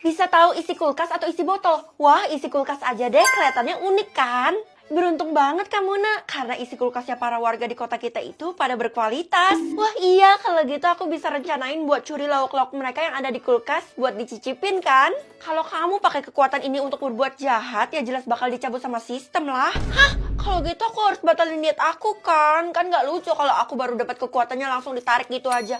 Bisa tahu isi kulkas atau isi botol? Wah, isi kulkas aja deh, kelihatannya unik kan? Beruntung banget kamu nak, karena isi kulkasnya para warga di kota kita itu pada berkualitas. Wah iya, kalau gitu aku bisa rencanain buat curi lauk-lauk mereka yang ada di kulkas buat dicicipin kan? Kalau kamu pakai kekuatan ini untuk berbuat jahat, ya jelas bakal dicabut sama sistem lah. Hah? Kalau gitu aku harus batalin niat aku kan? Kan nggak lucu kalau aku baru dapat kekuatannya langsung ditarik gitu aja.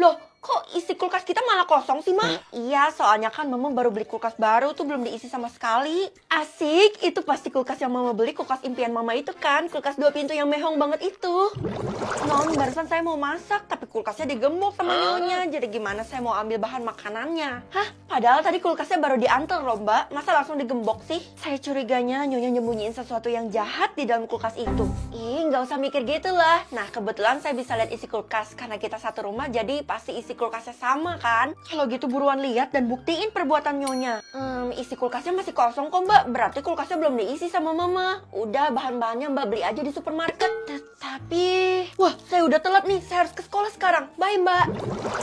Loh, kok isi kulkas kita malah kosong sih, Mah? Iya, soalnya kan Mama baru beli kulkas baru tuh belum diisi sama sekali. Asik, itu pasti kulkas yang Mama beli, kulkas impian Mama itu kan, kulkas 2 pintu yang mehong banget itu. Non, barusan saya mau masak, tapi kulkasnya digembok sama nyonya, jadi gimana saya mau ambil bahan makanannya? Hah? Padahal tadi kulkasnya baru diantar loh, Mbak. Masa langsung digembok sih? Saya curiganya nyonya nyembunyiin sesuatu yang jahat di dalam kulkas itu. Ih, nggak usah mikir gitu lah. Nah, kebetulan saya bisa lihat isi kulkas, karena kita satu rumah, jadi pasti isi kulkasnya sama kan? Kalau gitu buruan lihat dan buktiin perbuatan nyonya. Isi kulkasnya masih kosong kok Mbak, berarti kulkasnya belum diisi sama Mama. Udah, bahan-bahannya Mbak beli aja di supermarket. Tapi, wah saya udah telat nih, saya harus ke sekolah sekarang. Bye Mbak.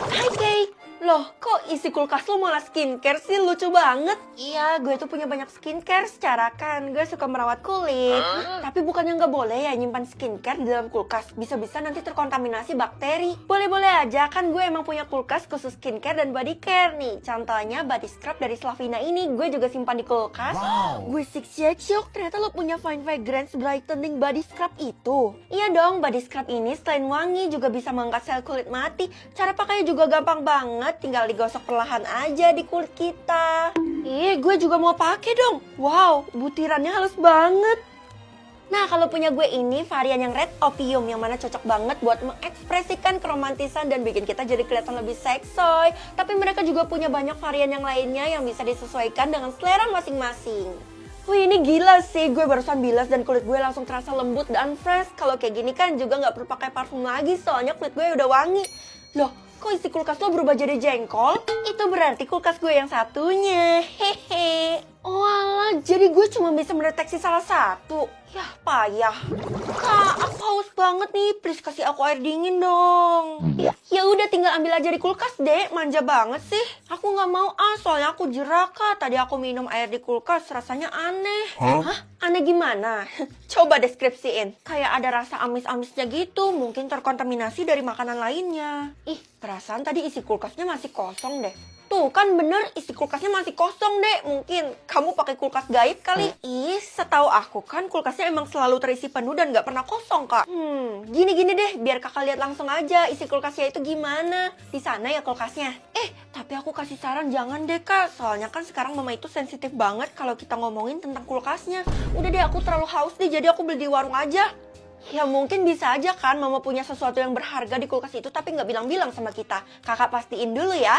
Hai Kay. Loh, kok isi kulkas lo malah skincare sih? Lucu banget. Iya, gue tuh punya banyak skincare secara kan. Gue suka merawat kulit. Tapi bukannya nggak boleh ya nyimpan skincare di dalam kulkas. Bisa-bisa nanti terkontaminasi bakteri. Boleh-boleh aja, kan gue emang punya kulkas khusus skincare dan body care nih. Contohnya body scrub dari Slavina ini, gue juga simpan di kulkas. Gue syok, ternyata lo punya Fine Fragrance Brightening Body Scrub itu. Iya dong, body scrub ini selain wangi juga bisa mengangkat sel kulit mati. Cara pakainya juga gampang banget. Tinggal digosok perlahan aja di kulit kita. Ih, gue juga mau pakai dong. Wow, butirannya halus banget. Nah, kalau punya gue ini varian yang Red Opium yang mana cocok banget buat mengekspresikan keromantisan dan bikin kita jadi kelihatan lebih seksoy. Tapi mereka juga punya banyak varian yang lainnya yang bisa disesuaikan dengan selera masing-masing. Wih, ini gila sih, gue barusan bilas dan kulit gue langsung terasa lembut dan fresh. Kalau kayak gini kan juga nggak perlu pakai parfum lagi, soalnya kulit gue udah wangi. Loh, kok isi kulkas lo berubah jadi jengkol? Itu berarti kulkas gue yang satunya. Hehe. Oh alah, jadi gue cuma bisa mendeteksi salah satu. Yah, payah. Kak, aku haus banget nih. Please kasih aku air dingin dong. Ya udah, tinggal ambil aja di kulkas, Dek. Manja banget sih. Aku nggak mau soalnya aku jeraka. Tadi aku minum air di kulkas, rasanya aneh. Hah? Aneh gimana? Coba deskripsiin. Kayak ada rasa amis-amisnya gitu. Mungkin terkontaminasi dari makanan lainnya. Ih, perasaan tadi isi kulkasnya masih kosong deh. Tuh kan bener, isi kulkasnya masih kosong deh. Mungkin kamu pakai kulkas gaib kali. Ih, setahu aku kan kulkasnya emang selalu terisi penuh dan gak pernah kosong kak. Gini-gini deh, biar kakak lihat langsung aja isi kulkasnya itu gimana. Di sana ya kulkasnya. Tapi aku kasih saran jangan deh kak. Soalnya kan sekarang mama itu sensitif banget kalau kita ngomongin tentang kulkasnya. Udah deh, aku terlalu haus deh, jadi aku beli di warung aja. Ya mungkin bisa aja kan mama punya sesuatu yang berharga di kulkas itu tapi nggak bilang-bilang sama kita. Kakak pastiin dulu ya.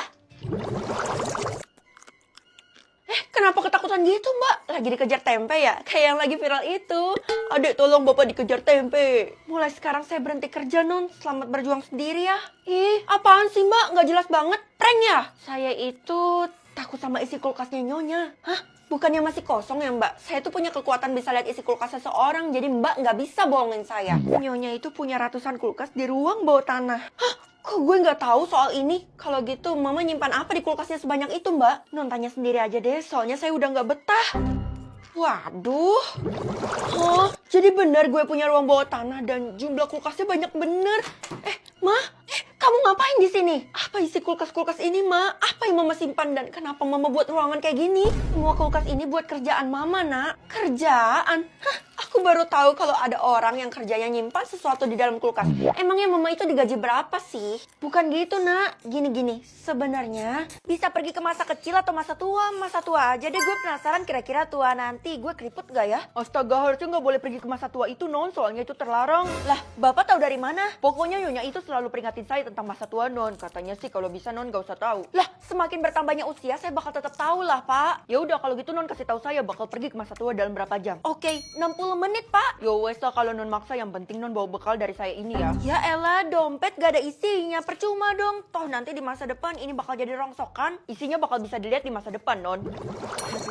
Kenapa ketakutan gitu mbak? Lagi dikejar tempe ya? Kayak yang lagi viral itu. Adek tolong bapak dikejar tempe. Mulai sekarang saya berhenti kerja non. Selamat berjuang sendiri ya. Ih, apaan sih mbak? Nggak jelas banget. Prank ya? Saya itu takut sama isi kulkasnya nyonya. Hah? Bukannya masih kosong ya mbak? Saya tuh punya kekuatan bisa lihat isi kulkas seseorang. Jadi mbak nggak bisa bohongin saya. Nyonya itu punya ratusan kulkas di ruang bawah tanah. Hah? Kok gue nggak tahu soal ini? Kalau gitu, mama nyimpan apa di kulkasnya sebanyak itu, Mbak? Non tanya sendiri aja deh, soalnya saya udah nggak betah. Waduh. Oh, jadi benar gue punya ruang bawah tanah dan jumlah kulkasnya banyak bener. Ma? Kamu ngapain di sini? Apa isi kulkas-kulkas ini, Ma? Apa yang mama simpan dan kenapa mama buat ruangan kayak gini? Semua kulkas ini buat kerjaan mama, nak. Kerjaan? Hah? Aku baru tahu kalau ada orang yang kerjanya nyimpan sesuatu di dalam kulkas. Emangnya mama itu digaji berapa sih? Bukan gitu nak, gini-gini. Sebenarnya bisa pergi ke masa kecil atau masa tua. Masa tua aja deh, gue penasaran kira-kira tua nanti gue keriput gak ya? Astaga, harusnya gak boleh pergi ke masa tua itu non, soalnya itu terlarang. Lah, bapak tahu dari mana? Pokoknya nyonya itu selalu peringatin saya tentang masa tua non. Katanya sih kalau bisa non gak usah tahu. Lah, semakin bertambahnya usia saya bakal tetap tahu lah pak. Ya udah kalau gitu non kasih tahu saya bakal pergi ke masa tua dalam berapa jam. Oke, 60 menit, Pak. Yo wes lah kalau non maksa, yang penting non bawa bekal dari saya ini ya. Ya elah, dompet gak ada isinya, percuma dong. Toh nanti di masa depan ini bakal jadi rongsokan. Isinya bakal bisa dilihat di masa depan, non.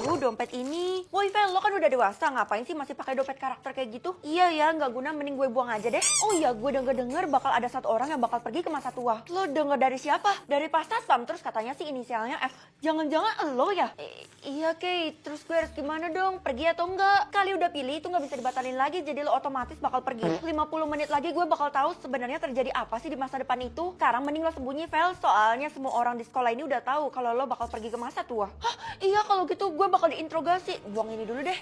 Aduh, dompet ini. Woi, Vel, lo kan udah dewasa, ngapain sih masih pakai dompet karakter kayak gitu? Iya ya, nggak guna, mending gue buang aja deh. Oh iya, gue denger bakal ada satu orang yang bakal pergi ke masa tua. Lo denger dari siapa? Dari Pak Satpam, terus katanya sih inisialnya F. Jangan-jangan lo ya? Iya, Kay. Terus gue harus gimana dong? Pergi atau enggak? Kali udah pilih itu nggak bisa dibatalin lagi, jadi lo otomatis bakal pergi. 50 menit lagi gue bakal tahu sebenarnya terjadi apa sih di masa depan itu. Sekarang mending lo sembunyi, Vel. Soalnya semua orang di sekolah ini udah tahu kalau lo bakal pergi ke masa tua. Hah? Iya, kalau gitu gue bakal diinterogasi. Buang ini dulu deh.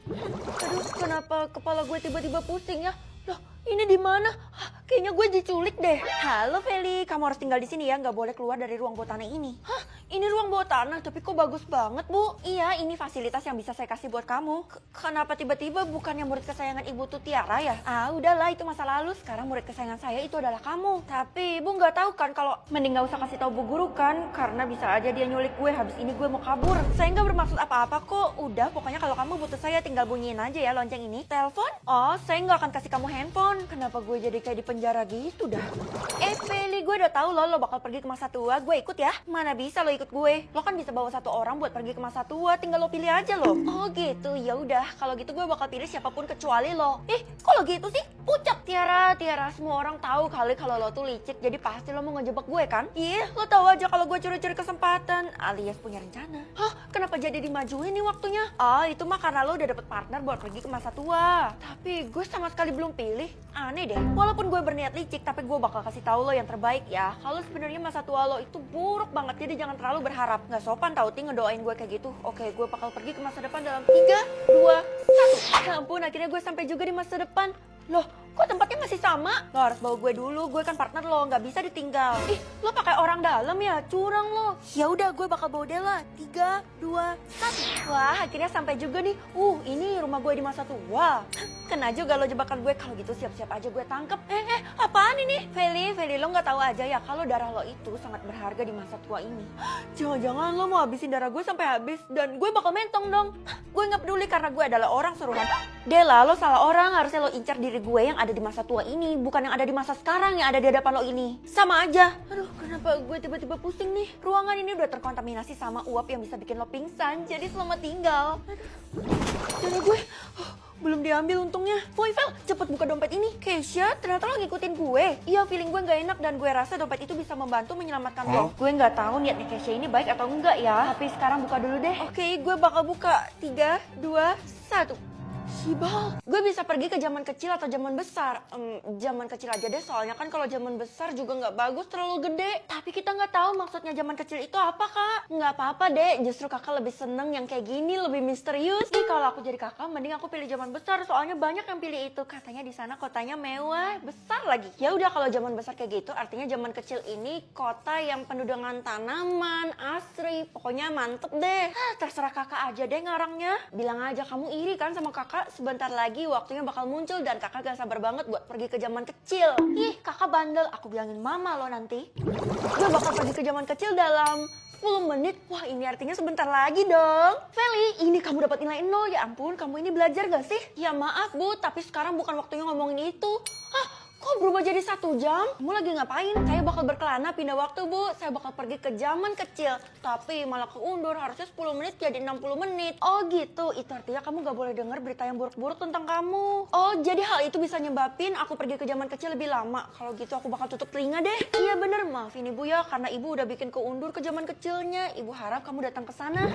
Aduh, kenapa kepala gue tiba-tiba pusing ya? Loh, ini di mana? Kayaknya gue diculik deh. Halo Feli, kamu harus tinggal di sini ya, nggak boleh keluar dari ruang bawah tanah ini. Hah, ini ruang bawah tanah, tapi kok bagus banget, Bu? Iya, ini fasilitas yang bisa saya kasih buat kamu. Kenapa tiba-tiba bukannya murid kesayangan Ibu tuh Tiara ya? Ah, udahlah, itu masa lalu. Sekarang murid kesayangan saya itu adalah kamu. Tapi Ibu nggak tahu kan kalau mending nggak usah kasih tahu Bu Guru kan, karena bisa aja dia nyulik gue. Habis ini gue mau kabur. Saya nggak bermaksud apa-apa kok. Udah, pokoknya kalau kamu butuh saya tinggal bunyiin aja ya lonceng ini. Telepon? Oh, saya nggak akan kasih kamu handphone. Kenapa gue jadi kayak di penjara gitu dah? Feli, gue udah tahu lo bakal pergi ke masa tua. Gue ikut ya. Mana bisa lo ikut gue? Lo kan bisa bawa satu orang buat pergi ke masa tua. Tinggal lo pilih aja lo. Oh gitu, ya udah. Kalau gitu gue bakal pilih siapapun kecuali lo. Kok lo gitu sih? Pucak. Tiara, semua orang tahu kali kalau lo tuh licik. Jadi pasti lo mau ngejebak gue kan? Iya, lo tahu aja kalau gue curi-curi kesempatan alias punya rencana. Hah? Kenapa jadi dimajuin nih waktunya? Oh, itu mah karena lo udah dapet partner buat pergi ke masa tua. Tapi gue sama sekali belum pilih. Aneh deh. Walaupun gue berniat licik, tapi gue bakal kasih tahu lo yang terbaik ya. Kalau sebenarnya masa tua lo itu buruk banget, jadi jangan terlalu berharap. Nggak sopan tau Ti ngedoain gue kayak gitu. Oke, gue bakal pergi ke masa depan dalam 3, 2, 1. Ya ampun, akhirnya gue sampai juga di masa depan. Loh, kok tempatnya masih sama? Lo harus bawa gue dulu, gue kan partner lo, nggak bisa ditinggal. Ih, lo pakai orang dalam ya? Curang lo. Ya udah, gue bakal bawa Della. 3, 2, 1. Wah, akhirnya sampai juga nih. Ini rumah gue di masa tua. Kena juga lo jebakan gue. Kalau gitu siap-siap aja gue tangkep. Apaan ini? Feli, lo nggak tahu aja ya kalau darah lo itu sangat berharga di masa tua ini. Jangan-jangan lo mau habisin darah gue sampai habis dan gue bakal mentong dong. Gue nggak peduli karena gue adalah orang suruhan. Della, lo salah orang. Harusnya lo incar diri gue yang ada di masa tua ini, bukan yang ada di masa sekarang yang ada di hadapan lo ini. Sama aja. Aduh, kenapa gue tiba-tiba pusing nih? Ruangan ini udah terkontaminasi sama uap yang bisa bikin lo pingsan. Jadi selamat tinggal. Darah gue belum diambil untungnya. Woi Vel, cepet buka dompet ini. Keisha, ternyata lo ngikutin gue. Iya, feeling gue gak enak dan gue rasa dompet itu bisa membantu menyelamatkan lo. Gue gak tahu niatnya Keisha ini baik atau enggak ya. Tapi sekarang buka dulu deh. Oke, gue bakal buka. 3, 2, 1. Shibal, gue bisa pergi ke zaman kecil atau zaman besar? Zaman kecil aja deh, soalnya kan kalau zaman besar juga nggak bagus, terlalu gede. Tapi kita nggak tahu maksudnya zaman kecil itu apa, Kak. Nggak apa-apa deh, justru kakak lebih seneng yang kayak gini, lebih misterius. Nih kalau aku jadi kakak, mending aku pilih zaman besar, soalnya banyak yang pilih itu. Katanya di sana kotanya mewah, besar lagi. Ya udah, kalau zaman besar kayak gitu, artinya zaman kecil ini kota yang penuh dengan tanaman, asri, pokoknya mantep deh. Terserah kakak aja deh ngarangnya. Bilang aja kamu iri kan sama kakak. Sebentar lagi waktunya bakal muncul dan kakak gak sabar banget buat pergi ke zaman kecil. Ih, kakak bandel, aku bilangin mama lo nanti. Gue bakal pergi ke zaman kecil dalam 10 menit. Wah, ini artinya sebentar lagi dong. Feli, ini kamu dapat nilai 0. Ya ampun, kamu ini belajar gak sih? Ya maaf Bu, tapi sekarang bukan waktunya ngomongin itu. Kok berubah jadi 1 jam? Kamu lagi ngapain? Saya bakal berkelana pindah waktu, Bu. Saya bakal pergi ke zaman kecil. Tapi malah keundur, harusnya 10 menit jadi 60 menit. Oh gitu, itu artinya kamu gak boleh denger berita yang buruk-buruk tentang kamu. Oh, jadi hal itu bisa nyebabin aku pergi ke zaman kecil lebih lama. Kalau gitu aku bakal tutup telinga deh. Iya bener, maafin Ibu ya, karena Ibu udah bikin keundur ke zaman kecilnya. Ibu harap kamu datang ke sana.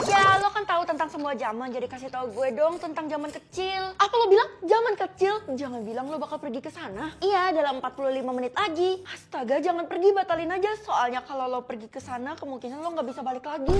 Ya, lo kan tahu tentang semua zaman, jadi kasih tahu gue dong tentang zaman kecil. Apa lo bilang? Zaman kecil? Jangan bilang lo bakal pergi ke sana. Iya, dalam 45 menit lagi. Astaga, jangan pergi, batalin aja. Soalnya kalau lo pergi ke sana, kemungkinan lo nggak bisa balik lagi.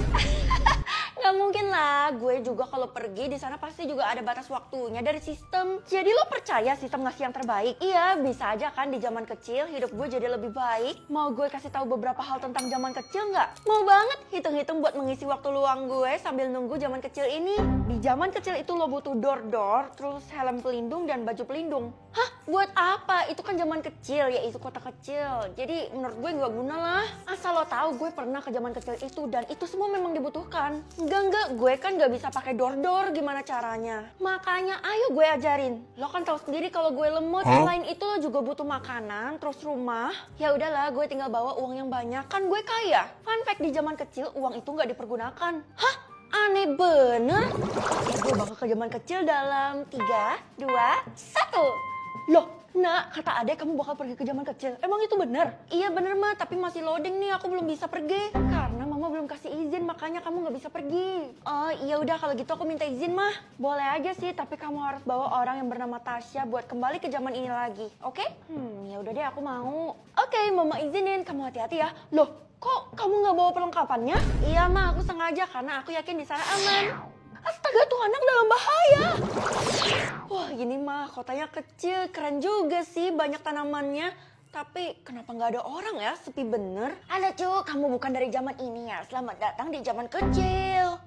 Nggak mungkin lah, gue juga kalau pergi di sana pasti juga ada batas waktunya dari sistem. Jadi lo percaya sistem ngasih yang terbaik? Iya, bisa aja kan di zaman kecil hidup gue jadi lebih baik. Mau gue kasih tahu beberapa hal tentang zaman kecil nggak? Mau banget, hitung-hitung buat mengisi waktu luang gue sambil nunggu zaman kecil ini. Di zaman kecil itu lo butuh door-door, terus helm pelindung dan baju pelindung. Hah? Buat apa? Itu kan zaman kecil, ya itu kota kecil. Jadi menurut gue nggak guna lah. Asal lo tahu gue pernah ke zaman kecil itu dan itu semua memang dibutuhkan. Enggak, gue kan nggak bisa pakai dor-dor, gimana caranya? Makanya ayo gue ajarin. Lo kan tahu sendiri kalau gue lemot. Selain itu lo juga butuh makanan, terus rumah. Ya udahlah, gue tinggal bawa uang yang banyak. Kan gue kaya. Fun fact, di zaman kecil uang itu nggak dipergunakan. Hah? Aneh bener. Oke, gue bakal ke zaman kecil dalam 3, 2, 1. Loh, nak, kata adek kamu bakal pergi ke zaman kecil. Emang itu bener? Iya bener mah, tapi masih loading nih, aku belum bisa pergi. Karena mama belum kasih izin, makanya kamu nggak bisa pergi. Oh iya udah, kalau gitu aku minta izin mah. Boleh aja sih, tapi kamu harus bawa orang yang bernama Tasya buat kembali ke zaman ini lagi, oke? Ya udah deh, aku mau. Oke, mama izinin, kamu hati-hati ya. Loh, kok kamu nggak bawa perlengkapannya? Iya mah, aku sengaja karena aku yakin di sana aman. Astaga, tuh anak dalam bahaya. Wah, gini mah kotanya kecil, keren juga sih, banyak tanamannya. Tapi kenapa nggak ada orang ya? Sepi bener. Halo cu, kamu bukan dari zaman ini ya? Selamat datang di zaman kecil.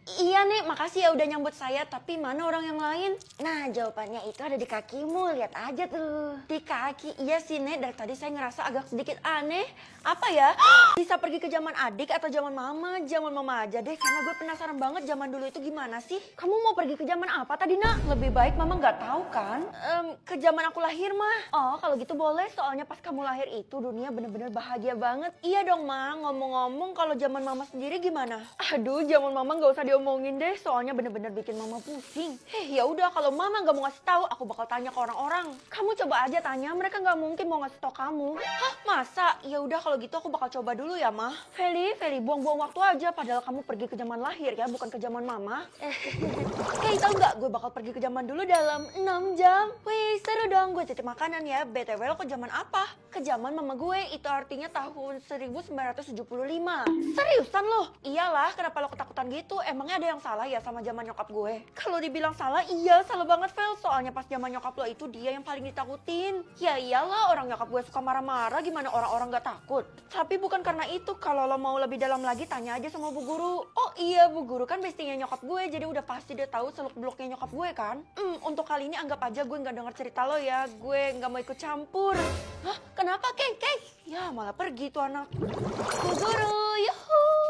Iya nih, makasih ya udah nyambut saya. Tapi mana orang yang lain? Nah, jawabannya itu ada di kakimu. Lihat aja tuh. Di kaki? Iya sih, Nek. Dari tadi saya ngerasa agak sedikit aneh. Apa ya? Bisa pergi ke zaman adik atau zaman mama? Zaman mama aja deh. Karena gue penasaran banget zaman dulu itu gimana sih? Kamu mau pergi ke zaman apa tadi, Nak? Lebih baik mama nggak tahu kan? Ke zaman aku lahir, mah. Oh, kalau gitu boleh. Soalnya pas kamu lahir itu dunia bener-bener bahagia banget. Iya dong, Ma. Ngomong-ngomong, kalau zaman mama sendiri gimana? Aduh, zaman mama nggak usah diomongin deh, soalnya bener-bener bikin mama pusing. Ya udah, kalau mama nggak mau ngasih tahu, aku bakal tanya ke orang-orang. Kamu coba aja tanya, mereka nggak mungkin mau ngasih tahu kamu. Hah, masa? Ya udah kalau gitu aku bakal coba dulu ya, Mah. Feli, buang-buang waktu aja, padahal kamu pergi ke zaman lahir ya, bukan ke zaman mama. Tahu nggak? Gue bakal pergi ke zaman dulu dalam 6 jam. Wih, seru dong, gue titip makanan ya. BTW lo ke zaman apa? Ke zaman mama gue, itu artinya tahun 1975. Seriusan lo? Iyalah, kenapa lo ketakutan gitu? Emangnya ada yang salah ya sama zaman nyokap gue? Kalau dibilang salah, iya salah banget Vel. Soalnya pas zaman nyokap lo itu dia yang paling ditakutin. Ya iyalah, orang nyokap gue suka marah-marah, gimana orang-orang gak takut? Tapi bukan karena itu, kalau lo mau lebih dalam lagi tanya aja sama Bu Guru. Oh iya, Bu Guru kan bestinya nyokap gue, jadi udah pasti dia tahu seluk-beluknya nyokap gue kan? Untuk kali ini anggap aja gue gak denger cerita lo ya, gue gak mau ikut campur. Hah? Kenapa Kek? Ya malah pergi tuh anak. Bu Guru, yuhuu.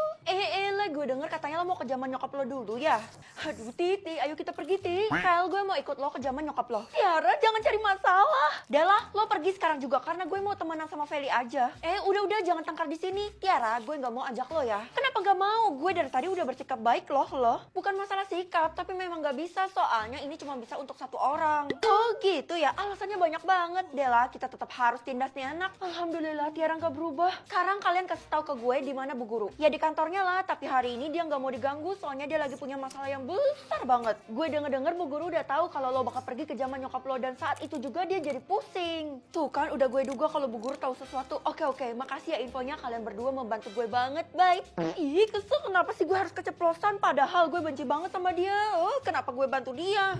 Gue denger katanya lo mau ke zaman nyokap lo dulu ya. Aduh Titi, ayo kita pergi Ti. Vel, gue mau ikut lo ke zaman nyokap lo. Tiara, jangan cari masalah. Udah lo pergi sekarang juga karena gue mau temenan sama Feli aja. Udah jangan tangkar di sini. Tiara, gue nggak mau ajak lo ya. Kenapa nggak mau? Gue dari tadi udah bersikap baik lo. Bukan masalah sikap, tapi memang nggak bisa soalnya ini cuma bisa untuk satu orang. Oh gitu ya, alasannya banyak banget. Dela, kita tetap harus tindas nih anak. Alhamdulillah Tiara nggak berubah. Sekarang kalian kasih tahu ke gue di mana Bu Guru. Ya di kantornya lah, tapi hari ini dia nggak mau diganggu soalnya dia lagi punya masalah yang besar banget. Gue denger Bu Guru udah tahu kalau lo bakal pergi ke zaman nyokap lo dan saat itu juga dia jadi pusing. Tuh kan udah gue duga kalau Bu Guru tahu sesuatu. Oke, makasih ya infonya, kalian berdua membantu gue banget. Bye. Ih, kesel kenapa sih gue harus keceplosan padahal gue benci banget sama dia. Oh, kenapa gue bantu dia?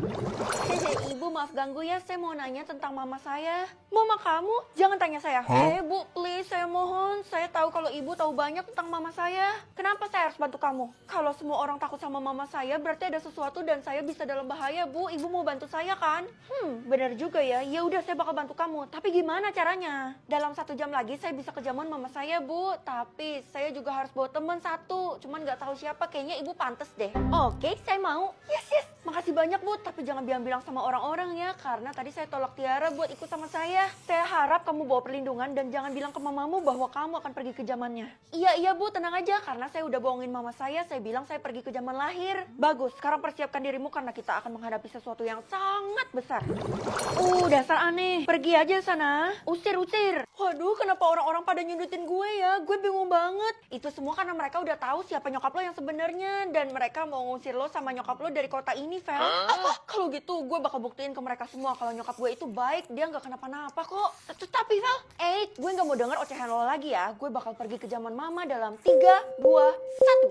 Ibu maaf ganggu ya, saya mau nanya tentang mama saya. Mama kamu? Jangan tanya saya. Bu, please saya mohon. Saya tahu kalau ibu tahu banyak tentang mama saya. Kenapa saya harus bantu kamu? Kalau semua orang takut sama mama saya, berarti ada sesuatu dan saya bisa dalam bahaya, Bu. Ibu mau bantu saya kan? Benar juga ya. Ya udah, saya bakal bantu kamu. Tapi gimana caranya? Dalam 1 jam lagi saya bisa ke zaman mama saya, Bu. Tapi saya juga harus bawa teman satu. Cuman nggak tahu siapa. Kayaknya ibu pantas deh. Oke, saya mau. Yes. Makasih banyak, Bu. Tapi jangan bilang-bilang sama orang-orang ya. Karena tadi saya tolak Tiara buat ikut sama saya. Saya harap kamu bawa perlindungan dan jangan bilang ke mamamu bahwa kamu akan pergi ke zamannya. Iya, Bu. Tenang aja. Karena saya udah bohongin mama saya bilang saya pergi ke zaman lahir. Bagus, sekarang persiapkan dirimu karena kita akan menghadapi sesuatu yang sangat besar. Dasar aneh. Pergi aja sana. Usir. Waduh, kenapa orang-orang pada nyudutin gue ya? Gue bingung banget. Itu semua karena mereka udah tahu siapa nyokap lo yang sebenarnya dan mereka mau ngusir lo sama nyokap lo dari kota ini, Vel. Apa? Kalau gitu gue bakal buktiin ke mereka semua kalau nyokap gue itu baik, dia nggak kenapa-napa kok. Tapi Vel, gue nggak mau denger ocehan lo lagi ya. Gue bakal pergi ke zaman mama dalam 3, 2, 1.